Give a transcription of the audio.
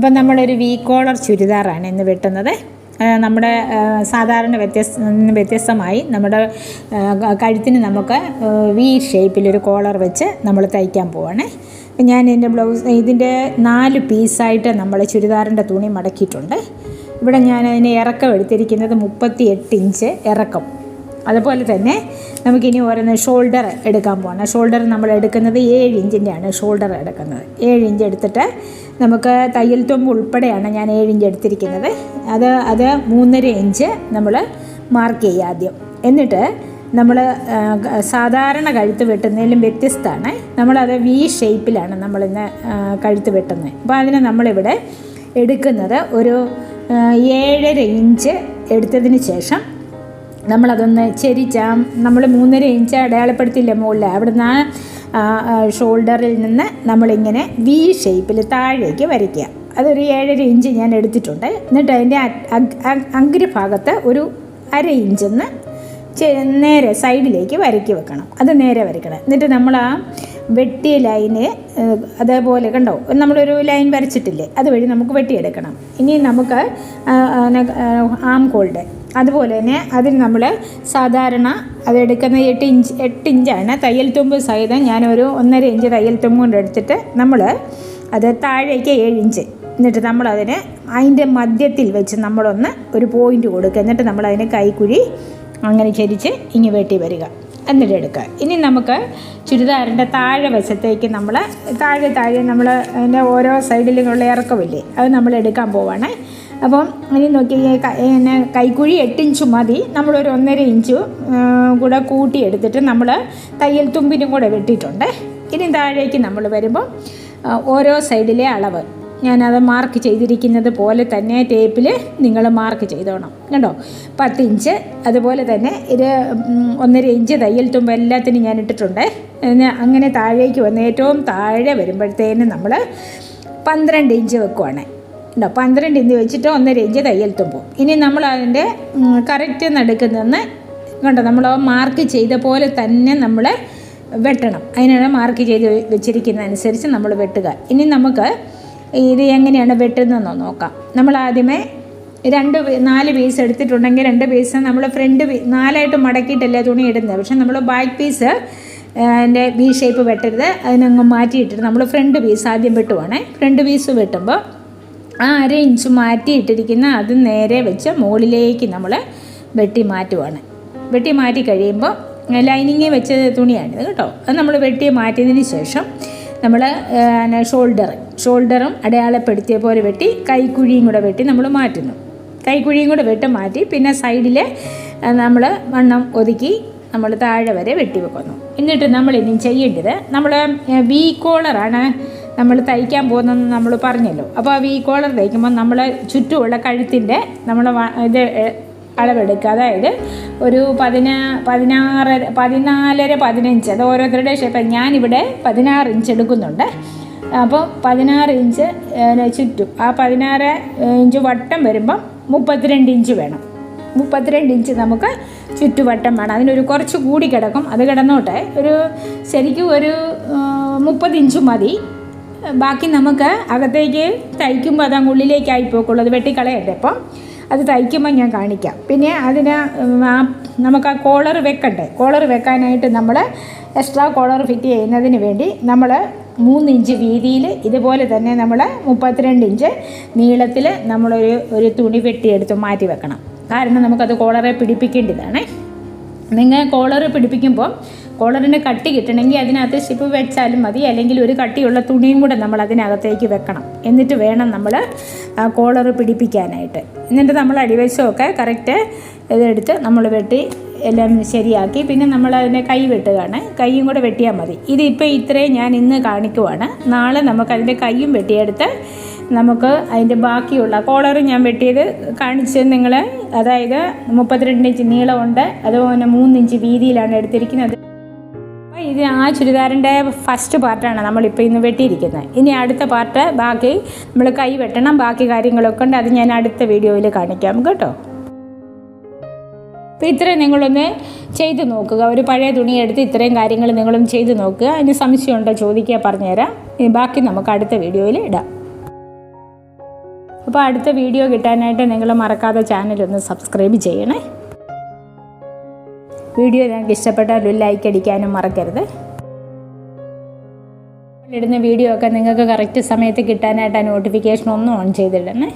അപ്പം നമ്മളൊരു V collar ചുരിദാറാണ് ഇന്ന് വെട്ടുന്നത്. നമ്മുടെ സാധാരണ വ്യത്യസ്തമായി നമ്മുടെ കഴുത്തിന് നമുക്ക് വി ഷേപ്പിലൊരു കോളർ വെച്ച് നമ്മൾ തയ്ക്കാൻ പോവാണ്. ഞാൻ ഇതിൻ്റെ 4 പീസായിട്ട് നമ്മൾ ചുരിദാറിൻ്റെ തുണി മടക്കിയിട്ടുണ്ട്. ഇവിടെ ഞാൻ അതിന് ഇറക്കം എടുത്തിരിക്കുന്നത് 38 ഇഞ്ച് ഇറക്കം. അതുപോലെ തന്നെ നമുക്കിനി ഓരോന്ന് ഷോൾഡർ എടുക്കാൻ പോകണം. ഷോൾഡർ നമ്മൾ എടുക്കുന്നത് 7 ഇഞ്ചിൻ്റെയാണ് ഷോൾഡർ എടുക്കുന്നത്. 7 ഇഞ്ച് എടുത്തിട്ട് നമുക്ക് തയ്യൽ തുമ്പ് ഉൾപ്പെടെയാണ് ഞാൻ 7 ഇഞ്ച് എടുത്തിരിക്കുന്നത്. അത് 3.5 ഇഞ്ച് നമ്മൾ മാർക്ക് ചെയ്യുക ആദ്യം. എന്നിട്ട് നമ്മൾ സാധാരണ കഴുത്ത് വെട്ടുന്നതിലും വ്യത്യസ്തമാണ്. നമ്മളത് വി ഷേപ്പിലാണ് നമ്മളിന്ന് കഴുത്ത് വെട്ടുന്നത്. അപ്പോൾ അതിന് നമ്മളിവിടെ എടുക്കുന്നത് ഒരു 7.5 ഇഞ്ച് എടുത്തതിന് ശേഷം നമ്മളതൊന്ന് നമ്മൾ 3.5 ഇഞ്ച് അടയാളപ്പെടുത്തിയില്ല മുകളിൽ. അവിടുന്ന് ഷോൾഡറിൽ നിന്ന് നമ്മളിങ്ങനെ വി ഷേപ്പിൽ താഴേക്ക് വരയ്ക്കുക. അതൊരു 7.5 ഇഞ്ച് ഞാൻ എടുത്തിട്ടുണ്ട്. എന്നിട്ട് അതിൻ്റെ അഗ്രഭാഗത്ത് ഒരു 1/2 ഇഞ്ചെന്ന് നേരെ സൈഡിലേക്ക് വരയ്ക്കി വെക്കണം. അത് നേരെ വരയ്ക്കണം. എന്നിട്ട് നമ്മൾ ആ വെട്ടിയ ലൈന് അതേപോലെ കണ്ടോ, നമ്മളൊരു ലൈൻ വരച്ചിട്ടില്ലേ, അതുവഴി നമുക്ക് വെട്ടിയെടുക്കണം. ഇനി നമുക്ക് ആം ഹോൾഡ് അതുപോലെ തന്നെ അതിന് നമ്മൾ സാധാരണ അതെടുക്കുന്ന 8 ഇഞ്ചാണ്. തയ്യൽ തുമ്പ് സഹിതം ഞാനൊരു 1.5 ഇഞ്ച് തയ്യൽ തുമ്പ് കൊണ്ട് എടുത്തിട്ട് നമ്മൾ അത് താഴേക്ക് 7 ഇഞ്ച്. എന്നിട്ട് നമ്മളതിന് അതിൻ്റെ മധ്യത്തിൽ വെച്ച് നമ്മളൊന്ന് ഒരു പോയിൻ്റ് കൊടുക്കുക. എന്നിട്ട് നമ്മളതിന് കൈക്കുഴി അങ്ങനെ ചരിച്ച് ഇങ്ങ് വെട്ടി വരിക, എന്നിട്ട് എടുക്കുക. ഇനി നമുക്ക് ചുരിദാറിൻ്റെ താഴെ വശത്തേക്ക് നമ്മൾ താഴെ നമ്മൾ അതിൻ്റെ ഓരോ സൈഡിലുള്ള ഇറക്കമില്ലേ, അത് നമ്മൾ എടുക്കാൻ പോവാണ്. അപ്പം ഇനി നോക്കി കൈക്കുഴി 8 ഇഞ്ച് മതി. നമ്മളൊരു 1.5 ഇഞ്ച് കൂടെ കൂട്ടിയെടുത്തിട്ട് നമ്മൾ തയ്യൽ തുമ്പിനും കൂടെ വെട്ടിയിട്ടുണ്ട്. ഇനി താഴേക്ക് നമ്മൾ വരുമ്പോൾ ഓരോ സൈഡിലെ അളവ് ഞാനത് മാർക്ക് ചെയ്തിരിക്കുന്നത് പോലെ തന്നെ ടേപ്പിൽ നിങ്ങൾ മാർക്ക് ചെയ്തോണം കേട്ടോ. 10 ഇഞ്ച് അതുപോലെ തന്നെ 1.5 ഇഞ്ച് തയ്യൽ തുമ്പ് എല്ലാത്തിനും ഞാൻ ഇട്ടിട്ടുണ്ട്. അങ്ങനെ താഴേക്ക് വന്ന് ഏറ്റവും താഴെ വരുമ്പോഴത്തേനും നമ്മൾ 12 ഇഞ്ച് വെക്കുവാണ് കേട്ടോ. 12 ഇഞ്ച് വെച്ചിട്ട് 1.5 ഇഞ്ച് തയ്യൽ തുമ്പും. ഇനി നമ്മൾ അതിൻ്റെ കറക്റ്റ് നടുക്കുന്നതെന്ന് കണ്ടോ, നമ്മൾ മാർക്ക് ചെയ്ത പോലെ തന്നെ നമ്മൾ വെട്ടണം. അതിനാണ് മാർക്ക് ചെയ്ത് വെച്ചിരിക്കുന്നതനുസരിച്ച് നമ്മൾ വെട്ടുക. ഇനി നമുക്ക് ഇത് എങ്ങനെയാണ് വെട്ടുന്നതെന്ന് നോക്കാം. നമ്മൾ ആദ്യമേ 4 പീസ് എടുത്തിട്ടുണ്ടെങ്കിൽ 2 പീസ് നമ്മൾ ഫ്രണ്ട് 4ആയിട്ട് മടക്കിയിട്ടല്ലേ തുണി ഇടുന്നത്. പക്ഷെ നമ്മൾ ബാക്ക് പീസ് അതിൻ്റെ വി ഷേപ്പ് വെട്ടരുത്, അതിനങ്ങ് മാറ്റിയിട്ടിട്ട് നമ്മൾ ഫ്രണ്ട് പീസ് ആദ്യം വെട്ടുവാണ്. ഫ്രണ്ട് പീസ് വെട്ടുമ്പോൾ ആ 1/2 ഇഞ്ച് മാറ്റിയിട്ടിരിക്കുന്ന അത് നേരെ വെച്ച് മുകളിലേക്ക് നമ്മൾ വെട്ടി മാറ്റുവാണ്. വെട്ടി മാറ്റി കഴിയുമ്പോൾ ലൈനിങ് വെച്ച തുണിയാണിത് കേട്ടോ. അത് നമ്മൾ വെട്ടി മാറ്റിയതിന് ശേഷം നമ്മൾ ഷോൾഡറും അടയാളപ്പെടുത്തിയ പോലെ വെട്ടി കൈക്കുഴിയും കൂടെ വെട്ടി നമ്മൾ മാറ്റുന്നു. കൈക്കുഴിയും കൂടെ മാറ്റി പിന്നെ സൈഡിൽ നമ്മൾ വണ്ണം ഒതുക്കി നമ്മൾ താഴെ വരെ വെട്ടി വെക്കുന്നു. എന്നിട്ട് നമ്മളിനി ചെയ്യേണ്ടത്, നമ്മൾ വി കോളറാണ് നമ്മൾ തയ്ക്കാൻ പോകുന്നതെന്ന് നമ്മൾ പറഞ്ഞല്ലോ. അപ്പോൾ ആ വി കോളർ തയ്ക്കുമ്പോൾ നമ്മൾ ചുറ്റുമുള്ള കഴുത്തിൻ്റെ നമ്മൾ ഇത് അളവെടുക്കുക. അതായത് ഒരു 14.5 15 അത് ഓരോരുത്തരുടെ ഷേപ്പ്. ഞാനിവിടെ 16 ഇഞ്ച് എടുക്കുന്നുണ്ട്. അപ്പോൾ 16 ഇഞ്ച് ചുറ്റും ആ 16 ഇഞ്ച് വട്ടം വരുമ്പം 32 ഇഞ്ച് വേണം. 32 ഇഞ്ച് നമുക്ക് ചുറ്റുവട്ടം വേണം. അതിനൊരു കുറച്ച് കൂടി കിടക്കും, അത് കിടന്നോട്ടെ. ശരിക്കും ഒരു 30 ഇഞ്ച് മതി. ബാക്കി നമുക്ക് അകത്തേക്ക് തയ്ക്കുമ്പോൾ അത് ഉള്ളിലേക്കായി പോക്കുള്ളൂ. അത് വെട്ടിക്കളയട്ടെ. അപ്പം അത് തയ്ക്കുമ്പോൾ ഞാൻ കാണിക്കാം. പിന്നെ അതിന് നമുക്ക് ആ കോളർ വെക്കണ്ടേ. കോളർ വെക്കാനായിട്ട് നമ്മൾ എക്സ്ട്രാ കോളർ ഫിറ്റ് ചെയ്യുന്നതിന് വേണ്ടി നമ്മൾ 3 ഇഞ്ച് വീതിയിൽ ഇതുപോലെ തന്നെ നമ്മൾ 32 ഇഞ്ച് നീളത്തിൽ നമ്മളൊരു തുണി വെട്ടിയെടുത്ത് മാറ്റി വെക്കണം. കാരണം നമുക്കത് കോളറെ പിടിപ്പിക്കേണ്ടതാണ്. നിങ്ങൾ കോളർ പിടിപ്പിക്കുമ്പോൾ കോളറിന് കട്ടി കിട്ടണമെങ്കിൽ അതിനകത്ത് ഷിപ്പ് വെച്ചാലും മതി, അല്ലെങ്കിൽ ഒരു കട്ടിയുള്ള തുണിയും കൂടെ നമ്മൾ അതിനകത്തേക്ക് വെക്കണം. എന്നിട്ട് വേണം നമ്മൾ ആ കോളർ പിടിപ്പിക്കാനായിട്ട്. എന്നിട്ട് നമ്മൾ അടിവശമൊക്കെ കറക്റ്റ് ഇതെടുത്ത് നമ്മൾ വെട്ടി എല്ലാം ശരിയാക്കി പിന്നെ നമ്മൾ അതിൻ്റെ കൈ വെട്ടുകയാണ്. കൈയും കൂടെ വെട്ടിയാൽ മതി. ഇതിപ്പോൾ ഇത്രയും ഞാൻ ഇന്ന് കാണിക്കുവാണ്. നാളെ നമുക്കതിൻ്റെ കൈയും വെട്ടിയെടുത്ത് നമുക്ക് അതിൻ്റെ ബാക്കിയുള്ള കോളർ ഞാൻ വെട്ടിയത് കാണിച്ച് നിങ്ങൾ, അതായത് 32 ഇഞ്ച് നീളമുണ്ട്, അതുപോലെ 3 ഇഞ്ച് വീതിയിലാണ് എടുത്തിരിക്കുന്നത്. അപ്പോൾ ഇത് ആ ചുരിദാറിൻ്റെ ഫസ്റ്റ് പാർട്ടാണ് നമ്മളിപ്പോൾ ഇന്ന് വെട്ടിയിരിക്കുന്നത്. ഇനി അടുത്ത പാർട്ട് ബാക്കി നമ്മൾ കൈ വെട്ടണം, ബാക്കി കാര്യങ്ങളൊക്കെ ഉണ്ട്. അത് ഞാൻ അടുത്ത വീഡിയോയിൽ കാണിക്കാം കേട്ടോ. അപ്പോൾ ഇത്രയും നിങ്ങളൊന്ന് ചെയ്ത് നോക്കുക. ഒരു പഴയ തുണി എടുത്ത് ഇത്രയും കാര്യങ്ങൾ നിങ്ങളും ചെയ്ത് നോക്കുക. അതിന് സംശയമുണ്ടോ ചോദിക്കുക, പറഞ്ഞുതരാം. ബാക്കി നമുക്ക് അടുത്ത വീഡിയോയിൽ ഇടാം. അപ്പോൾ അടുത്ത വീഡിയോ കിട്ടാനായിട്ട് നിങ്ങൾ മറക്കാതെ ചാനലൊന്ന് സബ്സ്ക്രൈബ് ചെയ്യണേ. വീഡിയോ നിങ്ങൾക്ക് ഇഷ്ടപ്പെട്ടാൽ ഒരു ലൈക്ക് അടിക്കാനും മറക്കരുത്. ഇടുന്ന വീഡിയോ ഒക്കെ നിങ്ങൾക്ക് കറക്റ്റ് സമയത്ത് കിട്ടാനായിട്ട് ആ നോട്ടിഫിക്കേഷൻ ഒന്നും ഓൺ ചെയ്തിടണേ.